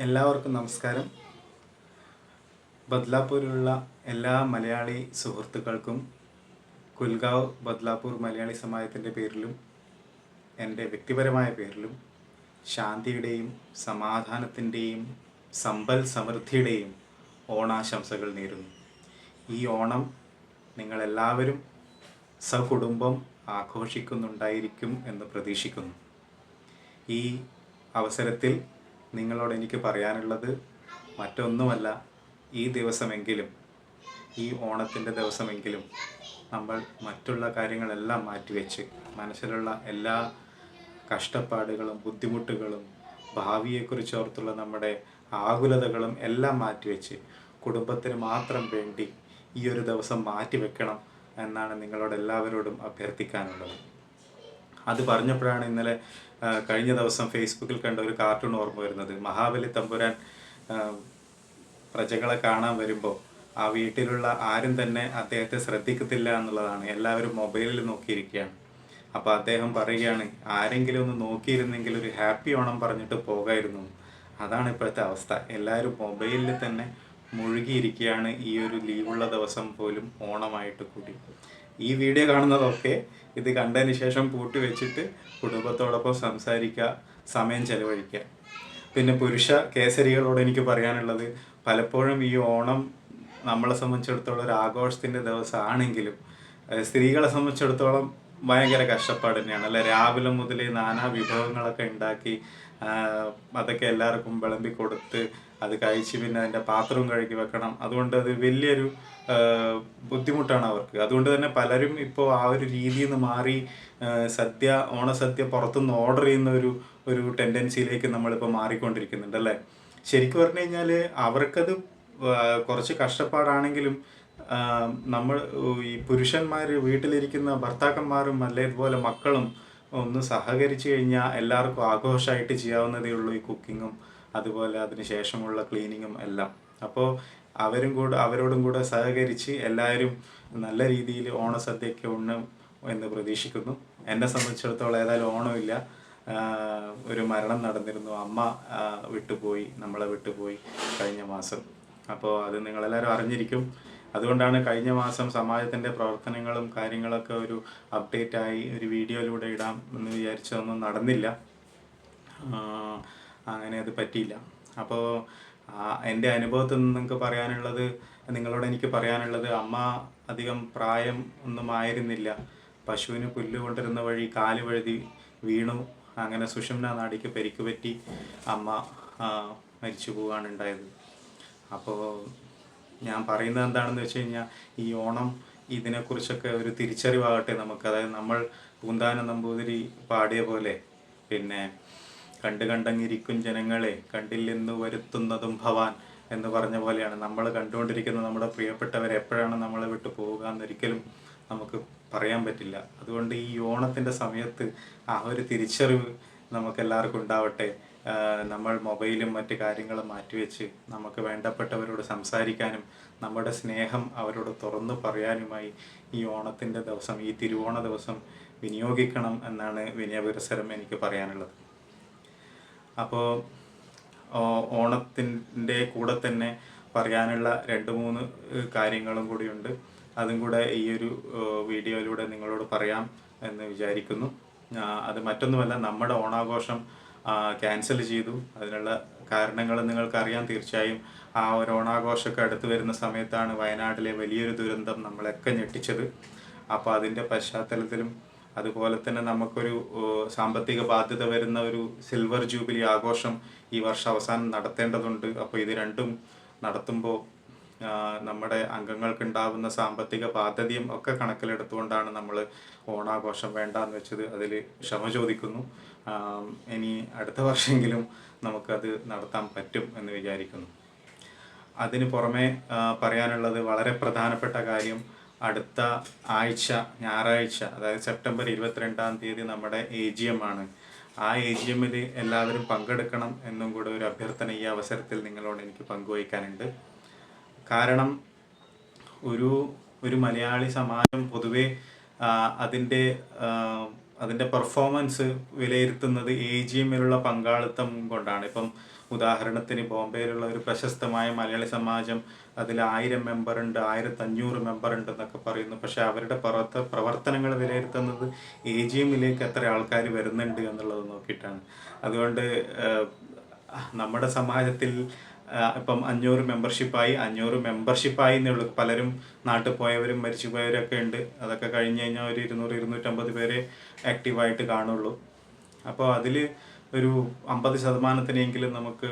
എല്ലാവർക്കും നമസ്കാരം. ബദ്ലാപൂരിലുള്ള എല്ലാ മലയാളി സുഹൃത്തുക്കൾക്കും കുൽഗാവ് ബദ്ലാപൂർ മലയാളി സമാജത്തിൻ്റെ പേരിലും എൻ്റെ വ്യക്തിപരമായ പേരിലും ശാന്തിയുടെയും സമാധാനത്തിൻ്റെയും സമ്പൽ സമൃദ്ധിയുടെയും ഓണാശംസകൾ നേരുന്നു. ഈ ഓണം നിങ്ങളെല്ലാവരും സകുടുംബം ആഘോഷിക്കുന്നുണ്ടായിരിക്കും എന്ന് പ്രതീക്ഷിക്കുന്നു. ഈ അവസരത്തിൽ നിങ്ങളോട് എനിക്ക് പറയാനുള്ളത് മറ്റൊന്നുമല്ല, ഈ ദിവസമെങ്കിലും, ഈ ഓണത്തിൻ്റെ ദിവസമെങ്കിലും നമ്മൾ മറ്റുള്ള കാര്യങ്ങളെല്ലാം മാറ്റിവെച്ച് മനസ്സിലുള്ള എല്ലാ കഷ്ടപ്പാടുകളും ബുദ്ധിമുട്ടുകളും ഭാവിയെക്കുറിച്ചോർത്തുള്ള നമ്മുടെ ആകുലതകളും എല്ലാം മാറ്റിവെച്ച് കുടുംബത്തിന് മാത്രം വേണ്ടി ഈ ഒരു ദിവസം മാറ്റിവെക്കണം എന്നാണ് നിങ്ങളോട് എല്ലാവരോടും അഭ്യർത്ഥിക്കാനുള്ളത്. അത് പറഞ്ഞപ്പോഴാണ് ഇന്നലെ കഴിഞ്ഞ ദിവസം ഫേസ്ബുക്കിൽ കണ്ട ഒരു കാർട്ടൂൺ ഓർമ്മ വരുന്നത്. മഹാബലി തമ്പുരാൻ പ്രജകളെ കാണാൻ വരുമ്പോൾ ആ വീട്ടിലുള്ള ആരും തന്നെ അദ്ദേഹത്തെ ശ്രദ്ധിക്കത്തില്ല എന്നുള്ളതാണ്. എല്ലാവരും മൊബൈലിൽ നോക്കിയിരിക്കുകയാണ്. അപ്പോൾ അദ്ദേഹം പറയുകയാണ്, ആരെങ്കിലും ഒന്ന് നോക്കിയിരുന്നെങ്കിൽ ഒരു ഹാപ്പി ഓണം പറഞ്ഞിട്ട് പോകായിരുന്നു. അതാണ് ഇപ്പോഴത്തെ അവസ്ഥ. എല്ലാവരും മൊബൈലിൽ തന്നെ മുഴുകിയിരിക്കുകയാണ്. ഈ ഒരു ലീവുള്ള ദിവസം പോലും ഓണമായിട്ട് കൂടി ഈ വീഡിയോ കാണുന്നതൊക്കെ ഇത് കണ്ടതിന് ശേഷം പൂട്ടി വെച്ചിട്ട് കുടുംബത്തോടൊപ്പം സംസാരിക്കുക, സമയം ചെലവഴിക്കുക. പിന്നെ പുരുഷ കേസരികളോട് എനിക്ക് പറയാനുള്ളത്, പലപ്പോഴും ഈ ഓണം നമ്മളെ സംബന്ധിച്ചിടത്തോളം ഒരു ആഘോഷത്തിൻ്റെ ദിവസമാണെങ്കിലും സ്ത്രീകളെ സംബന്ധിച്ചിടത്തോളം ഭയങ്കര കഷ്ടപ്പാട് തന്നെയാണ് അല്ലെ. രാവിലെ മുതൽ നാനാ വിഭവങ്ങളൊക്കെ ഉണ്ടാക്കി അതൊക്കെ എല്ലാവർക്കും വിളമ്പി കൊടുത്ത് അത് കഴിച്ച് പിന്നെ അതിൻ്റെ പാത്രവും കഴുകി വെക്കണം. അതുകൊണ്ട് അത് വലിയൊരു ബുദ്ധിമുട്ടാണ് അവർക്ക്. അതുകൊണ്ട് തന്നെ പലരും ഇപ്പോൾ ആ ഒരു രീതിയിൽ നിന്ന് മാറി ഓണസദ്യ പുറത്തുനിന്ന് ഓർഡർ ചെയ്യുന്ന ഒരു ടെൻഡൻസിയിലേക്ക് നമ്മളിപ്പോൾ മാറിക്കൊണ്ടിരിക്കുന്നുണ്ട് അല്ലേ. ശരിക്കും പറഞ്ഞു കഴിഞ്ഞാൽ അവർക്കത് കുറച്ച് കഷ്ടപ്പാടാണെങ്കിലും നമ്മൾ ഈ പുരുഷന്മാർ വീട്ടിലിരിക്കുന്ന ഭർത്താക്കന്മാരും അല്ലെ ഇതുപോലെ മക്കളും ഒന്ന് സഹകരിച്ചു കഴിഞ്ഞാൽ എല്ലാവർക്കും ആഘോഷമായിട്ട് ചെയ്യാവുന്നതേ ഉള്ളൂ ഈ കുക്കിങ്ങും അതുപോലെ അതിന് ശേഷമുള്ള ക്ലീനിങ്ങും എല്ലാം. അപ്പോൾ അവരോടും കൂടെ സഹകരിച്ച് എല്ലാവരും നല്ല രീതിയിൽ ഓണസദ്യയൊക്കെ ഉണ്ണും എന്ന് പ്രതീക്ഷിക്കുന്നു. എന്നെ സംബന്ധിച്ചിടത്തോളം ഏതായാലും ഓണമില്ല. ഒരു മരണം നടന്നിരുന്നു. അമ്മ നമ്മളെ വിട്ടുപോയി കഴിഞ്ഞ മാസം. അപ്പോൾ അത് നിങ്ങളെല്ലാവരും അറിഞ്ഞിരിക്കും. അതുകൊണ്ടാണ് കഴിഞ്ഞ മാസം സമാജത്തിൻ്റെ പ്രവർത്തനങ്ങളും കാര്യങ്ങളൊക്കെ ഒരു അപ്ഡേറ്റായി ഒരു വീഡിയോയിലൂടെ ഇടാം എന്ന് വിചാരിച്ചതൊന്നും നടന്നില്ല. അങ്ങനെ അത് പറ്റിയില്ല. അപ്പോൾ എൻ്റെ അനുഭവത്തിൽ നിന്ന് നിങ്ങളോട് എനിക്ക് പറയാനുള്ളത്, അമ്മ അധികം പ്രായം ഒന്നും ആയിരുന്നില്ല. പശുവിന് പുല്ല് കൊണ്ടിരുന്ന വഴി കാല് വഴുതി വീണു. അങ്ങനെ സുഷുമ്ന നാഡിക്ക് പരിക്ക് പറ്റി അമ്മ മരിച്ചു പോവുകയാണ് ഉണ്ടായത്. അപ്പോൾ ഞാൻ പറയുന്നത് എന്താണെന്ന് വെച്ച് കഴിഞ്ഞാൽ, ഈ ഓണം ഇതിനെക്കുറിച്ചൊക്കെ ഒരു തിരിച്ചറിവാകട്ടെ നമുക്ക്. അതായത് നമ്മൾ പൂന്താനം നമ്പൂതിരി പാടിയ പോലെ, പിന്നെ കണ്ടങ്ങിരിക്കും ജനങ്ങളെ കണ്ടില്ലെന്ന് വരുത്തുന്നതും ഭവാൻ എന്ന് പറഞ്ഞ പോലെയാണ് നമ്മൾ കണ്ടുകൊണ്ടിരിക്കുന്ന നമ്മുടെ പ്രിയപ്പെട്ടവരെ എപ്പോഴാണ് നമ്മളെ വിട്ടു പോവുക എന്നൊരിക്കലും നമുക്ക് പറയാൻ പറ്റില്ല. അതുകൊണ്ട് ഈ ഓണത്തിൻ്റെ സമയത്ത് ആ ഒരു തിരിച്ചറിവ് നമുക്കെല്ലാവർക്കും ഉണ്ടാവട്ടെ. നമ്മൾ മൊബൈലും മറ്റ് കാര്യങ്ങളും മാറ്റിവെച്ച് നമുക്ക് വേണ്ടപ്പെട്ടവരോട് സംസാരിക്കാനും നമ്മുടെ സ്നേഹം അവരോട് തുറന്നു പറയാനുമായി ഈ ഓണത്തിൻ്റെ ദിവസം, ഈ തിരുവോണ ദിവസം വിനിയോഗിക്കണം എന്നാണ് വിനയപുരസരം എനിക്ക് പറയാനുള്ളത്. അപ്പോൾ ഓണത്തിൻ്റെ കൂടെ തന്നെ പറയാനുള്ള 2-3 കാര്യങ്ങളും കൂടിയുണ്ട്. അതും കൂടെ ഈ ഒരു വീഡിയോയിലൂടെ നിങ്ങളോട് പറയാം എന്ന് വിചാരിക്കുന്നു. അത് മറ്റൊന്നുമല്ല, നമ്മുടെ ഓണാഘോഷം ക്യാൻസൽ ചെയ്തു. അതിനുള്ള കാരണങ്ങൾ നിങ്ങൾക്കറിയാം തീർച്ചയായും. ആ ഒരു ഓണാഘോഷമൊക്കെ അടുത്ത് വരുന്ന സമയത്താണ് വയനാട്ടിലെ വലിയൊരു ദുരന്തം നമ്മളെയൊക്കെ ഞെട്ടിച്ചത്. അപ്പോൾ അതിൻ്റെ പശ്ചാത്തലത്തിലും അതുപോലെ തന്നെ നമുക്കൊരു സാമ്പത്തിക ബാധ്യത വരുന്ന ഒരു സിൽവർ ജൂബിലി ആഘോഷം ഈ വർഷം അവസാനം നടത്തേണ്ടതുണ്ട്. അപ്പോൾ ഇത് രണ്ടും നടത്തുമ്പോൾ നമ്മുടെ അംഗങ്ങൾക്കുണ്ടാകുന്ന സാമ്പത്തിക ബാധ്യതയും ഒക്കെ കണക്കിലെടുത്തുകൊണ്ടാണ് നമ്മൾ ഓണാഘോഷം വേണ്ടാന്ന് വെച്ചത്. അതിൽ ക്ഷമ ചോദിക്കുന്നു. ഇനി അടുത്ത വർഷമെങ്കിലും നമുക്കത് നടത്താൻ പറ്റും എന്ന് വിചാരിക്കുന്നു. അതിന് പുറമെ പറയാനുള്ളത്, വളരെ പ്രധാനപ്പെട്ട കാര്യം, അടുത്ത ആഴ്ച ഞായറാഴ്ച, അതായത് സെപ്റ്റംബർ 22-ാം തീയതി നമ്മുടെ AGM ആണ്. ആ AGMൽ എല്ലാവരും പങ്കെടുക്കണം എന്നും കൂടെ ഒരു അഭ്യർത്ഥന ഈ അവസരത്തിൽ നിങ്ങളോട് എനിക്ക് പങ്കുവയ്ക്കാനുണ്ട്. കാരണം ഒരു മലയാളി സമാജം പൊതുവെ അതിൻ്റെ പെർഫോമൻസ് വിലയിരുത്തുന്നത് AGMലുള്ള പങ്കാളിത്തം കൊണ്ടാണ്. ഇപ്പം ഉദാഹരണത്തിന് ബോംബെയിലുള്ള ഒരു പ്രശസ്തമായ മലയാളി സമാജം അതിൽ 1000 മെമ്പറുണ്ട്, 1500 മെമ്പറുണ്ട് എന്നൊക്കെ പറയുന്നു. പക്ഷെ അവരുടെ പ്രവർത്തനങ്ങൾ വിലയിരുത്തുന്നത് AGMലേക്ക് എത്ര ആൾക്കാർ വരുന്നുണ്ട് എന്നുള്ളത് നോക്കിയിട്ടാണ്. അതുകൊണ്ട് നമ്മുടെ സമാജത്തിൽ ഇപ്പം 500 മെമ്പർഷിപ്പായി എന്നുള്ളൂ. പലരും നാട്ടിൽ പോയവരും മരിച്ചു പോയവരൊക്കെ ഉണ്ട്. അതൊക്കെ കഴിഞ്ഞ് കഴിഞ്ഞാൽ ഒരു 200-250 പേരെ ആക്റ്റീവായിട്ട് കാണുള്ളൂ. അപ്പോൾ അതിൽ ഒരു 50% നമുക്ക്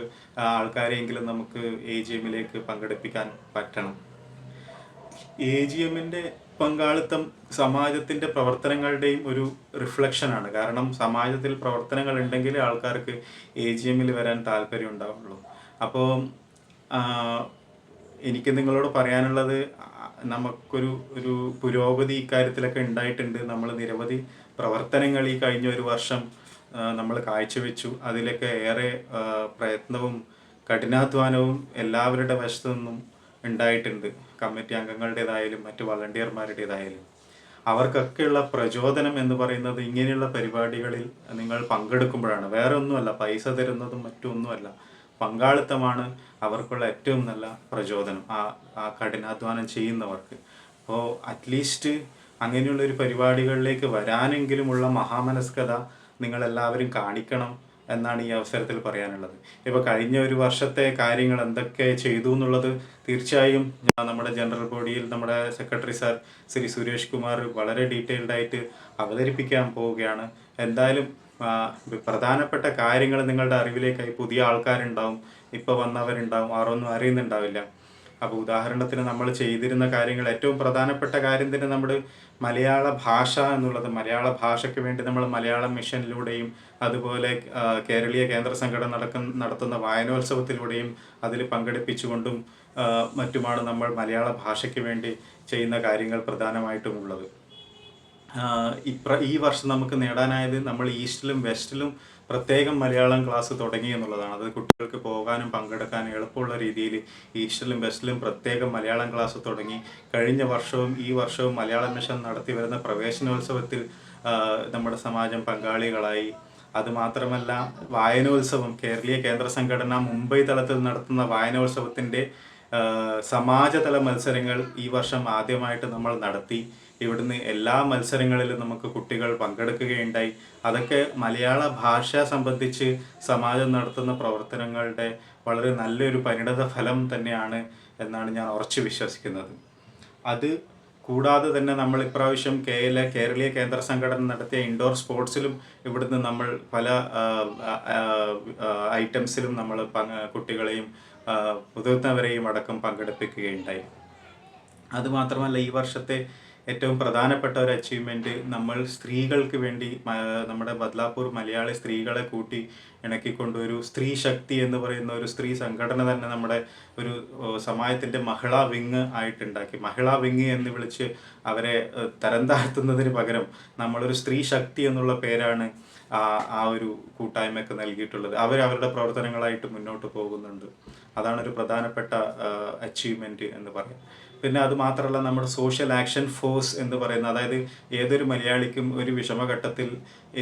ആൾക്കാരെങ്കിലും നമുക്ക് AGMലേക്ക് പങ്കെടുപ്പിക്കാൻ പറ്റണം. AGMൻ്റെ പങ്കാളിത്തം സമാജത്തിൻ്റെ പ്രവർത്തനങ്ങളുടെയും ഒരു റിഫ്ലക്ഷനാണ്. കാരണം സമാജത്തിൽ പ്രവർത്തനങ്ങൾ ഉണ്ടെങ്കിൽ ആൾക്കാർക്ക് AGMൽ വരാൻ താല്പര്യം ഉണ്ടാവുള്ളൂ. അപ്പോൾ എനിക്ക് നിങ്ങളോട് പറയാനുള്ളത്, നമുക്കൊരു പുരോഗതി ഇക്കാര്യത്തിലൊക്കെ ഉണ്ടായിട്ടുണ്ട്. നമ്മൾ നിരവധി പ്രവർത്തനങ്ങൾ ഈ കഴിഞ്ഞ ഒരു വർഷം നമ്മൾ കാഴ്ചവെച്ചു. അതിലൊക്കെ ഏറെ പ്രയത്നവും കഠിനാധ്വാനവും എല്ലാവരുടെ വശത്തു നിന്നും ഉണ്ടായിട്ടുണ്ട്. കമ്മിറ്റി അംഗങ്ങളുടേതായാലും മറ്റു വളണ്ടിയർമാരുടേതായാലും അവർക്കൊക്കെയുള്ള പ്രചോദനം എന്ന് പറയുന്നത് ഇങ്ങനെയുള്ള പരിപാടികളിൽ നിങ്ങൾ പങ്കെടുക്കുമ്പോഴാണ്. വേറെ ഒന്നുമല്ല, പൈസ തരുന്നതും മറ്റൊന്നുമല്ല, പങ്കാളിത്തമാണ് അവർക്കുള്ള ഏറ്റവും നല്ല പ്രചോദനം ആ കഠിനാധ്വാനം ചെയ്യുന്നവർക്ക്. അപ്പോൾ അറ്റ്ലീസ്റ്റ് അങ്ങനെയുള്ളൊരു പരിപാടികളിലേക്ക് വരാനെങ്കിലുമുള്ള മഹാമനസ്കത നിങ്ങളെല്ലാവരും കാണിക്കണം എന്നാണ് ഈ അവസരത്തിൽ പറയാനുള്ളത്. ഇപ്പോൾ കഴിഞ്ഞ ഒരു വർഷത്തെ കാര്യങ്ങൾ എന്തൊക്കെ ചെയ്തു എന്നുള്ളത് തീർച്ചയായും നമ്മുടെ ജനറൽ ബോഡിയിൽ നമ്മുടെ സെക്രട്ടറി സാർ ശ്രീ സുരേഷ് കുമാർ വളരെ ഡീറ്റെയിൽഡായിട്ട് അവതരിപ്പിക്കാൻ പോവുകയാണ്. എന്തായാലും പ്രധാനപ്പെട്ട കാര്യങ്ങൾ നിങ്ങളുടെ അറിവിലേക്കായി പുതിയ ആൾക്കാരുണ്ടാവും, ഇപ്പോൾ വന്നവരുണ്ടാവും, ആരൊന്നും അറിയുന്നുണ്ടാവില്ല. അപ്പോൾ ഉദാഹരണത്തിന് നമ്മൾ ചെയ്തിരുന്ന കാര്യങ്ങൾ, ഏറ്റവും പ്രധാനപ്പെട്ട കാര്യം തന്നെ നമ്മുടെ മലയാള ഭാഷ എന്നുള്ളത്. മലയാള ഭാഷയ്ക്ക് വേണ്ടി നമ്മൾ മലയാളം മിഷനിലൂടെയും അതുപോലെ കേരളീയ കേന്ദ്ര സംഘടന നടത്തുന്ന വായനോത്സവത്തിലൂടെയും അതിൽ പങ്കെടുപ്പിച്ചുകൊണ്ടും മറ്റുമാണ് നമ്മൾ മലയാള ഭാഷയ്ക്ക് വേണ്ടി ചെയ്യുന്ന കാര്യങ്ങൾ പ്രധാനമായിട്ടും ഉള്ളത്. ഈ വർഷം നമുക്ക് നേടാനായത് നമ്മൾ ഈസ്റ്റിലും വെസ്റ്റിലും പ്രത്യേകം മലയാളം ക്ലാസ് തുടങ്ങി എന്നുള്ളതാണ്. അത് കുട്ടികൾക്ക് പോകാനും പങ്കെടുക്കാനും എളുപ്പമുള്ള രീതിയിൽ ഈസ്റ്റിലും വെസ്റ്റിലും പ്രത്യേകം മലയാളം ക്ലാസ് തുടങ്ങി. കഴിഞ്ഞ വർഷവും ഈ വർഷവും മലയാളം മിഷൻ നടത്തി വരുന്ന പ്രവേശനോത്സവത്തിൽ നമ്മുടെ സമാജം പങ്കാളികളായി. അതുമാത്രമല്ല, വായനോത്സവം, കേരളീയ കേന്ദ്ര സംഘടന മുംബൈ തലത്തിൽ നടത്തുന്ന വായനോത്സവത്തിൻ്റെ സമാജതല മത്സരങ്ങൾ ഈ വർഷം ആദ്യമായിട്ട് നമ്മൾ നടത്തി. ഇവിടുന്ന് എല്ലാ മത്സരങ്ങളിലും നമുക്ക് കുട്ടികൾ പങ്കെടുക്കുകയുണ്ടായി. അതൊക്കെ മലയാള ഭാഷ സംബന്ധിച്ച് സമാജം നടത്തുന്ന പ്രവർത്തനങ്ങളുടെ വളരെ നല്ലൊരു പരിണത ഫലം തന്നെയാണ് എന്നാണ് ഞാൻ ഉറച്ചു വിശ്വസിക്കുന്നത്. അത് കൂടാതെ തന്നെ നമ്മൾ ഇപ്രാവശ്യം കേരളീയ കേന്ദ്ര സംഘടന നടത്തിയ ഇൻഡോർ സ്പോർട്സിലും ഇവിടുന്ന് നമ്മൾ പല ഐറ്റംസിലും നമ്മൾ കുട്ടികളെയും മുതിർന്നവരെയും അടക്കം പങ്കെടുപ്പിക്കുകയുണ്ടായി. അതുമാത്രമല്ല, ഈ വർഷത്തെ ഏറ്റവും പ്രധാനപ്പെട്ട ഒരു അച്ചീവ്മെൻറ്റ്, നമ്മൾ സ്ത്രീകൾക്ക് വേണ്ടി നമ്മുടെ ബദ്ലാപൂർ മലയാളി സ്ത്രീകളെ കൂട്ടി ഇണക്കിക്കൊണ്ട് ഒരു സ്ത്രീ ശക്തി എന്ന് പറയുന്ന ഒരു സ്ത്രീ സംഘടന തന്നെ നമ്മുടെ ഒരു സമാജത്തിൻ്റെ മഹിളാ വിങ് ആയിട്ടുണ്ടാക്കി. മഹിളാ വിങ് എന്ന് വിളിച്ച് അവരെ തരം താഴ്ത്തുന്നതിന് പകരം നമ്മളൊരു സ്ത്രീ ശക്തി എന്നുള്ള പേരാണ് ആ ഒരു കൂട്ടായ്മയ്ക്ക് നൽകിയിട്ടുള്ളത്. അവരവരുടെ പ്രവർത്തനങ്ങളായിട്ട് മുന്നോട്ട് പോകുന്നുണ്ട്. അതാണ് ഒരു പ്രധാനപ്പെട്ട അച്ചീവ്മെൻറ്റ് എന്ന് പറയാം. പിന്നെ അത് മാത്രമല്ല, നമ്മുടെ സോഷ്യൽ ആക്ഷൻ ഫോഴ്സ് എന്ന് പറയുന്ന, അതായത് ഏതൊരു മലയാളിക്കും ഒരു വിഷമഘട്ടത്തിൽ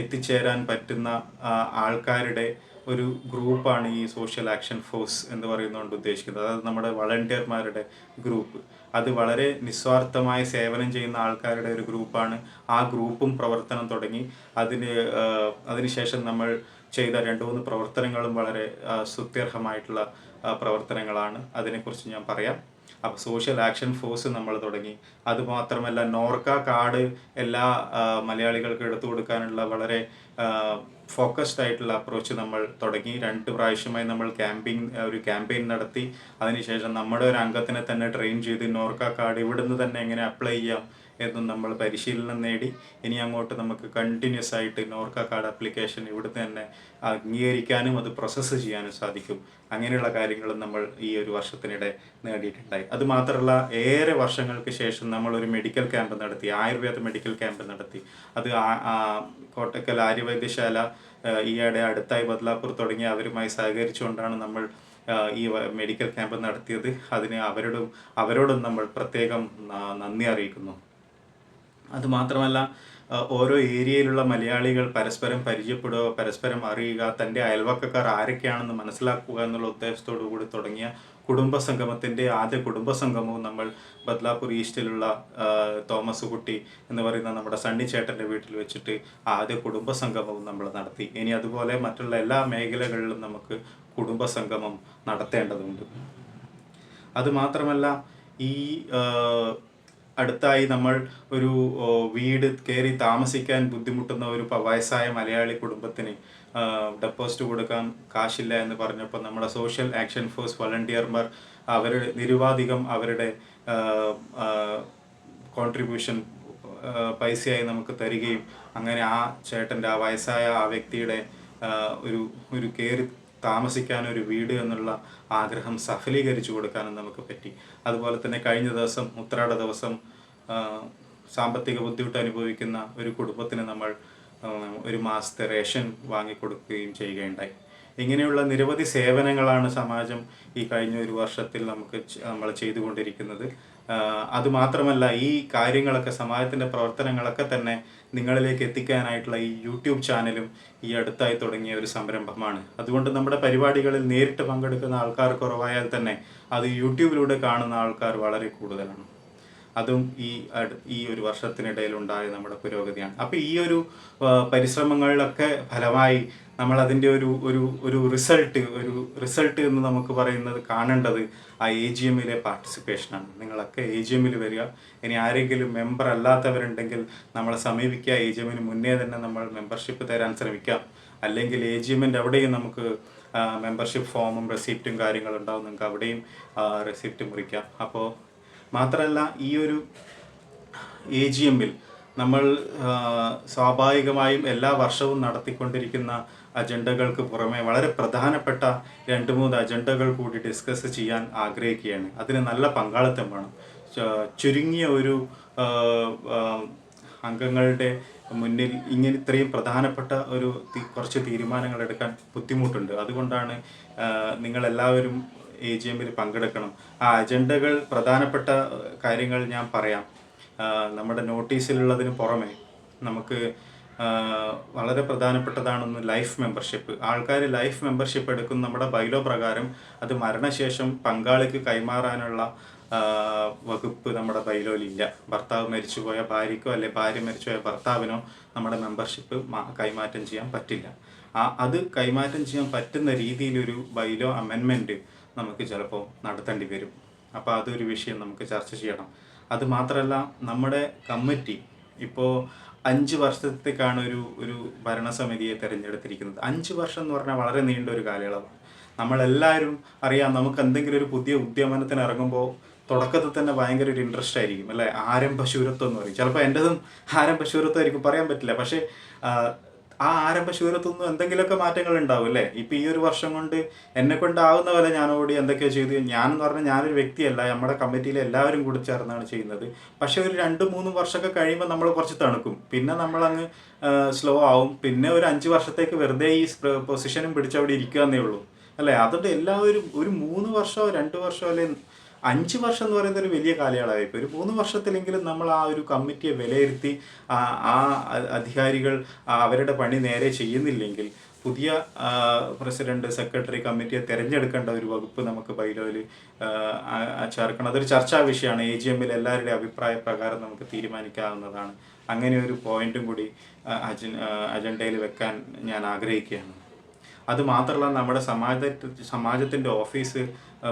എത്തിച്ചേരാൻ പറ്റുന്ന ആൾക്കാരുടെ ഒരു ഗ്രൂപ്പാണ് ഈ സോഷ്യൽ ആക്ഷൻ ഫോഴ്സ് എന്ന് പറയുന്നതുകൊണ്ട് ഉദ്ദേശിക്കുന്നത്. അതായത് നമ്മുടെ വളണ്ടിയർമാരുടെ ഗ്രൂപ്പ്. അത് വളരെ നിസ്വാർത്ഥമായ സേവനം ചെയ്യുന്ന ആൾക്കാരുടെ ഒരു ഗ്രൂപ്പാണ്. ആ ഗ്രൂപ്പും പ്രവർത്തനം തുടങ്ങി. അതിനുശേഷം നമ്മൾ ചെയ്ത 2-3 പ്രവർത്തനങ്ങളും വളരെ സ്തുത്യർഹമായിട്ടുള്ള പ്രവർത്തനങ്ങളാണ്. അതിനെക്കുറിച്ച് ഞാൻ പറയാം. അപ്പോൾ സോഷ്യൽ ആക്ഷൻ ഫോഴ്സ് നമ്മൾ തുടങ്ങി. അതുമാത്രമല്ല, നോർക്ക കാർഡ് എല്ലാ മലയാളികൾക്ക് എടുത്തു കൊടുക്കാനുള്ള വളരെ ഫോക്കസ്ഡ് ആയിട്ടുള്ള അപ്രോച്ച് നമ്മൾ തുടങ്ങി. 2 പ്രാവശ്യമായി നമ്മൾ ഒരു ക്യാമ്പയിൻ നടത്തി. അതിനുശേഷം നമ്മുടെ ഒരു അംഗത്തിനെ തന്നെ ട്രെയിൻ ചെയ്ത് നോർക്ക കാർഡ് ഇവിടുന്ന് തന്നെ എങ്ങനെ അപ്ലൈ ചെയ്യാം എന്നും നമ്മൾ പരിശീലനം നേടി. ഇനി അങ്ങോട്ട് നമുക്ക് കണ്ടിന്യൂസ് ആയിട്ട് നോർക്ക കാർഡ് ആപ്ലിക്കേഷൻ ഇവിടുന്ന് തന്നെ അംഗീകരിക്കാനും അത് പ്രോസസ്സ് ചെയ്യാനും സാധിക്കും. അങ്ങനെയുള്ള കാര്യങ്ങളും നമ്മൾ ഈ ഒരു വർഷത്തിനിടെ നേടിയിട്ടുണ്ടായി. അതുമാത്രമല്ല, ഏറെ വർഷങ്ങൾക്ക് ശേഷം നമ്മളൊരു മെഡിക്കൽ ക്യാമ്പ് നടത്തി, ആയുർവേദ മെഡിക്കൽ ക്യാമ്പ് നടത്തി. അത് കോട്ടക്കൽ ആര്യവൈദ്യശാല ഈയിടെ അടുത്തായി ബദ്ലാപൂർ തുടങ്ങിയ അവരുമായി സഹകരിച്ചുകൊണ്ടാണ് നമ്മൾ ഈ മെഡിക്കൽ ക്യാമ്പ് നടത്തിയത്. അതിന് അവരോടും നമ്മൾ പ്രത്യേകം നന്ദി അറിയിക്കുന്നു. അതുമാത്രമല്ല ഓരോ ഏരിയയിലുള്ള മലയാളികൾ പരസ്പരം പരിചയപ്പെടുക, പരസ്പരം അറിയുക, തൻ്റെ അയൽവക്കക്കാർ ആരൊക്കെയാണെന്ന് മനസ്സിലാക്കുക എന്നുള്ള ഉദ്ദേശത്തോടു കൂടി തുടങ്ങിയ കുടുംബസംഗമത്തിൻ്റെ ആദ്യ കുടുംബസംഗമവും നമ്മൾ ബദ്ലാപൂർ ഈസ്റ്റിലുള്ള തോമസ് കുട്ടി എന്ന് പറയുന്ന നമ്മുടെ സണ്ണി ചേട്ടൻ്റെ വീട്ടിൽ വെച്ചിട്ട് ആദ്യ കുടുംബസംഗമവും നമ്മൾ നടത്തി. ഇനി അതുപോലെ മറ്റുള്ള എല്ലാ മേഖലകളിലും നമുക്ക് കുടുംബസംഗമം നടത്തേണ്ടതുണ്ട്. അതുമാത്രമല്ല ഈ അടുത്തായി നമ്മൾ ഒരു വീട് കയറി താമസിക്കാൻ ബുദ്ധിമുട്ടുന്ന ഒരു വയസ്സായ മലയാളി കുടുംബത്തിന് ഡെപ്പോസിറ്റ് കൊടുക്കാൻ കാശില്ല എന്ന് പറഞ്ഞപ്പോൾ നമ്മുടെ സോഷ്യൽ ആക്ഷൻ ഫോഴ്സ് വളണ്ടിയർമാർ അവരുടെ നിരുപാധികം അവരുടെ കോൺട്രിബ്യൂഷൻ പൈസയായി നമുക്ക് തരികയും അങ്ങനെ ആ ചേട്ടൻ്റെ ആ വയസ്സായ ആ വ്യക്തിയുടെ ഒരു കയറി താമസിക്കാൻ ഒരു വീട് എന്നുള്ള ആഗ്രഹം സഫലീകരിച്ചു കൊടുക്കാനും നമുക്ക് പറ്റി. അതുപോലെ തന്നെ കഴിഞ്ഞ ദിവസം ഉത്രാട ദിവസം സാമ്പത്തിക ബുദ്ധിമുട്ട് അനുഭവിക്കുന്ന ഒരു കുടുംബത്തിന് നമ്മൾ ഒരു മാസത്തെ റേഷൻ വാങ്ങിക്കൊടുക്കുകയും ചെയ്യുകയുണ്ടായി. ഇങ്ങനെയുള്ള നിരവധി സേവനങ്ങളാണ് സമാജം ഈ കഴിഞ്ഞ ഒരു വർഷത്തിൽ നമ്മൾ ചെയ്തുകൊണ്ടിരിക്കുന്നത്. അതുമാത്രമല്ല ഈ കാര്യങ്ങളൊക്കെ സമാജത്തിൻ്റെ പ്രവർത്തനങ്ങളൊക്കെ തന്നെ നിങ്ങളിലേക്ക് എത്തിക്കാനായിട്ടുള്ള ഈ യൂട്യൂബ് ചാനലും ഈ അടുത്തായി തുടങ്ങിയ ഒരു സംരംഭമാണ്. അതുകൊണ്ട് നമ്മുടെ പരിപാടികളിൽ നേരിട്ട് പങ്കെടുക്കുന്ന ആൾക്കാർ കുറവായാൽ തന്നെ അത് യൂട്യൂബിലൂടെ കാണുന്ന ആൾക്കാർ വളരെ കൂടുതലാണ്. അതും ഈ ഒരു വർഷത്തിനിടയിൽ ഉണ്ടായ നമ്മുടെ പുരോഗതിയാണ്. അപ്പോൾ ഈ ഒരു പരിശ്രമങ്ങളിലൊക്കെ ഫലമായി നമ്മൾ അതിൻ്റെ ഒരു റിസൾട്ട് എന്ന് നമുക്ക് പറയുന്നത് കാണേണ്ടത് ആ AGMലെ പാർട്ടിസിപ്പേഷനാണ്. നിങ്ങളൊക്കെ AGMൽ വരിക. ഇനി ആരെങ്കിലും മെമ്പർ അല്ലാത്തവരുണ്ടെങ്കിൽ നമ്മളെ സമീപിക്കുക. AGMന് മുന്നേ തന്നെ നമ്മൾ മെമ്പർഷിപ്പ് തരാൻ ശ്രമിക്കാം. അല്ലെങ്കിൽ AGMൻ്റെ അവിടെയും നമുക്ക് മെമ്പർഷിപ്പ് ഫോമും റെസിപ്റ്റും കാര്യങ്ങളുണ്ടാവും. നിങ്ങൾക്ക് അവിടെയും റെസിപ്റ്റ് മുറിക്കാം. അപ്പോൾ മാത്രമല്ല ഈ ഒരു AGMൽ നമ്മൾ സ്വാഭാവികമായും എല്ലാ വർഷവും നടത്തിക്കൊണ്ടിരിക്കുന്ന അജണ്ടകൾക്ക് പുറമെ വളരെ പ്രധാനപ്പെട്ട 2-3 അജണ്ടകൾ കൂടി ഡിസ്കസ് ചെയ്യാൻ ആഗ്രഹിക്കുകയാണ്. അതിന് നല്ല പങ്കാളിത്തം വേണം. ചുരുങ്ങിയ ഒരു അംഗങ്ങളുടെ മുന്നിൽ ഇത്രയും പ്രധാനപ്പെട്ട കുറച്ച് തീരുമാനങ്ങൾ എടുക്കാൻ ബുദ്ധിമുട്ടുണ്ട്. അതുകൊണ്ടാണ് നിങ്ങളെല്ലാവരും AGMൽ പങ്കെടുക്കണം. ആ അജണ്ടകൾ പ്രധാനപ്പെട്ട കാര്യങ്ങൾ ഞാൻ പറയാം. നമ്മുടെ നോട്ടീസിലുള്ളതിന് പുറമെ നമുക്ക് വളരെ പ്രധാനപ്പെട്ടതാണെന്ന് ലൈഫ് മെമ്പർഷിപ്പ്. ആൾക്കാർ ലൈഫ് മെമ്പർഷിപ്പ് എടുക്കുന്ന നമ്മുടെ ബൈലോ പ്രകാരം അത് മരണശേഷം പങ്കാളിക്ക് കൈമാറാനുള്ള വകുപ്പ് നമ്മുടെ ബൈലോയിലില്ല. ഭർത്താവ് മരിച്ചുപോയ ഭാര്യയ്ക്കോ അല്ലെ ഭാര്യ മരിച്ചുപോയ ഭർത്താവിനോ നമ്മുടെ മെമ്പർഷിപ്പ് കൈമാറ്റം ചെയ്യാൻ പറ്റില്ല. അത് കൈമാറ്റം ചെയ്യാൻ പറ്റുന്ന രീതിയിലൊരു ബൈലോ അമെൻമെൻറ്റ് നമുക്ക് ചിലപ്പോൾ നടത്തേണ്ടി വരും. അപ്പോൾ അതൊരു വിഷയം നമുക്ക് ചർച്ച ചെയ്യണം. അത് മാത്രമല്ല നമ്മുടെ കമ്മിറ്റി ഇപ്പോൾ 5 വർഷത്തേക്കാണ് ഒരു ഭരണസമിതിയെ തിരഞ്ഞെടുത്തിരിക്കുന്നത്. 5 വർഷം എന്ന് പറഞ്ഞാൽ വളരെ നീണ്ട ഒരു കാലയളവാണ്. നമ്മളെല്ലാവരും അറിയാം, നമുക്ക് എന്തെങ്കിലും ഒരു പുതിയ ഉദ്യമനത്തിന് ഇറങ്ങുമ്പോൾ തുടക്കത്തിൽ തന്നെ ഭയങ്കര ഒരു ഇൻട്രസ്റ്റ് ആയിരിക്കും അല്ലേ. ആരംഭശൂരത്വം എന്ന് പറയും. ചിലപ്പോൾ എൻ്റെതും ആരംഭശൂരത്വമായിരിക്കും, പറയാൻ പറ്റില്ല. പക്ഷേ ആ ആരംഭശൂരത്തൊന്നും എന്തെങ്കിലുമൊക്കെ മാറ്റങ്ങൾ ഉണ്ടാവും അല്ലേ. ഇപ്പം ഈ ഒരു വർഷം കൊണ്ട് എന്നെ കൊണ്ടാവുന്ന പോലെ ഞാനോടി എന്തൊക്കെയോ ചെയ്തു. ഞാനെന്ന് പറഞ്ഞാൽ ഞാനൊരു വ്യക്തിയല്ല, നമ്മുടെ കമ്മിറ്റിയിലെ എല്ലാവരും കൂടി ചേർന്നാണ് ചെയ്യുന്നത്. പക്ഷേ ഒരു 2-3 വർഷമൊക്കെ കഴിയുമ്പോൾ നമ്മൾ കുറച്ച് തണുക്കും. പിന്നെ നമ്മളങ്ങ് സ്ലോ ആവും. പിന്നെ ഒരു 5 വർഷത്തേക്ക് വെറുതെ ഈ പൊസിഷനും പിടിച്ചവിടെ ഇരിക്കുക എന്നേ ഉള്ളൂ അല്ലേ. അതുകൊണ്ട് എല്ലാവരും ഒരു 3 വർഷമോ 2 വർഷമോ അല്ലെ 5 വർഷം എന്ന് പറയുന്നത് ഒരു വലിയ കാലയളവായിപ്പോൾ. ഒരു 3 വർഷത്തിലെങ്കിലും നമ്മൾ ആ ഒരു കമ്മിറ്റിയെ വിലയിരുത്തി ആ അധികാരികൾ അവരുടെ പണി നേരെ ചെയ്യുന്നില്ലെങ്കിൽ പുതിയ പ്രസിഡന്റ്, സെക്രട്ടറി, കമ്മിറ്റിയെ തിരഞ്ഞെടുക്കേണ്ട ഒരു വകുപ്പ് നമുക്ക് ബൈലോയിൽ ചേർക്കണം. അതൊരു ചർച്ചാ വിഷയമാണ്. AGMൽ എല്ലാവരുടെയും അഭിപ്രായ പ്രകാരം നമുക്ക് തീരുമാനിക്കാവുന്നതാണ്. അങ്ങനെ ഒരു പോയിന്റും കൂടി അജണ്ടയിൽ വെക്കാൻ ഞാൻ ആഗ്രഹിക്കുകയാണ്. അതുമാത്രമല്ല നമ്മുടെ സമാജത്തിൻ്റെ ഓഫീസ്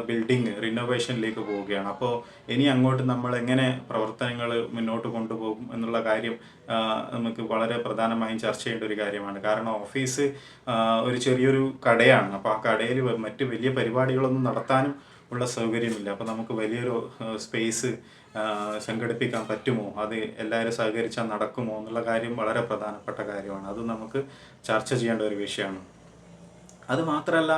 ബിൽഡിങ് റിനോവേഷനിലേക്ക് പോവുകയാണ്. അപ്പോൾ ഇനി അങ്ങോട്ട് നമ്മൾ എങ്ങനെ പ്രവർത്തനങ്ങൾ മുന്നോട്ട് കൊണ്ടുപോകും എന്നുള്ള കാര്യം നമുക്ക് വളരെ പ്രധാനമായും ചർച്ച ചെയ്യേണ്ട ഒരു കാര്യമാണ്. കാരണം ഓഫീസ് ഒരു ചെറിയൊരു കടയാണ്. അപ്പോൾ ആ കടയിൽ മറ്റ് വലിയ പരിപാടികളൊന്നും നടത്താനും ഉള്ള സൗകര്യമില്ല. അപ്പോൾ നമുക്ക് വലിയൊരു സ്പേസ് സംഘടിപ്പിക്കാൻ പറ്റുമോ, അത് എല്ലാവരും സഹകരിച്ചാൽ നടക്കുമോ എന്നുള്ള കാര്യം വളരെ പ്രധാനപ്പെട്ട കാര്യമാണ്. അത് നമുക്ക് ചർച്ച ചെയ്യേണ്ട ഒരു വിഷയമാണ്. അത് മാത്രമല്ല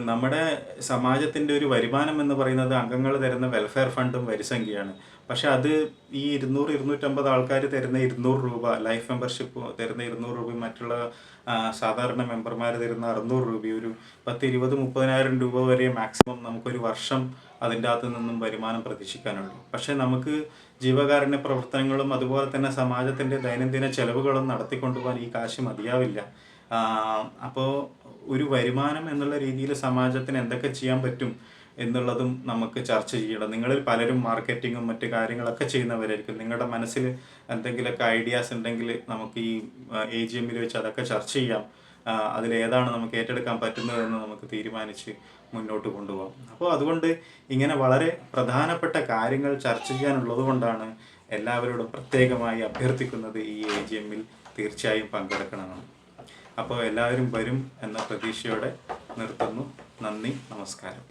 നമ്മുടെ സമാജത്തിൻ്റെ ഒരു വരുമാനം എന്ന് പറയുന്നത് അംഗങ്ങൾ തരുന്ന വെൽഫെയർ ഫണ്ടും വരിസംഖ്യയാണ്. പക്ഷെ അത് ഈ 200-250 ആൾക്കാർ തരുന്ന 200 രൂപ, ലൈഫ് മെമ്പർഷിപ്പ് തരുന്ന 200 രൂപയും മറ്റുള്ള സാധാരണ മെമ്പർമാർ തരുന്ന 600 രൂപയും, ഒരു 10-20-30,000 രൂപ വരെ മാക്സിമം നമുക്കൊരു വർഷം അതിൻ്റെ അകത്ത് നിന്നും വരുമാനം പ്രതീക്ഷിക്കാനുള്ളൂ. പക്ഷേ നമുക്ക് ജീവകാരുണ്യ പ്രവർത്തനങ്ങളും അതുപോലെ തന്നെ സമാജത്തിൻ്റെ ദൈനംദിന ചെലവുകളും നടത്തിക്കൊണ്ടുപോകാൻ ഈ കാശ് മതിയാവില്ല. അപ്പോൾ ഒരു വരുമാനം എന്നുള്ള രീതിയിൽ സമാജത്തിന് എന്തൊക്കെ ചെയ്യാൻ പറ്റും എന്നുള്ളതും നമുക്ക് ചർച്ച ചെയ്യണം. നിങ്ങളിൽ പലരും മാർക്കറ്റിങ്ങും മറ്റു കാര്യങ്ങളൊക്കെ ചെയ്യുന്നവരായിരിക്കും. നിങ്ങളുടെ മനസ്സിൽ എന്തെങ്കിലുമൊക്കെ ഐഡിയാസ് ഉണ്ടെങ്കിൽ നമുക്ക് ഈ AGM-ൽ വെച്ച് അതൊക്കെ ചർച്ച ചെയ്യാം. അതിലേതാണ് നമുക്ക് ഏറ്റെടുക്കാൻ പറ്റുന്നതെന്ന് നമുക്ക് തീരുമാനിച്ച് മുന്നോട്ട് കൊണ്ടുപോകാം. അപ്പോൾ അതുകൊണ്ട് ഇങ്ങനെ വളരെ പ്രധാനപ്പെട്ട കാര്യങ്ങൾ ചർച്ച ചെയ്യാനുള്ളത് കൊണ്ടാണ് എല്ലാവരോടും പ്രത്യേകമായി അഭ്യർത്ഥിക്കുന്നത് ഈ AGM-ൽ തീർച്ചയായും പങ്കെടുക്കണമെന്ന്. അപ്പോൾ എല്ലാവരും വരും എന്ന പ്രതീക്ഷയോടെ നിർത്തുന്നു. നന്ദി, നമസ്കാരം.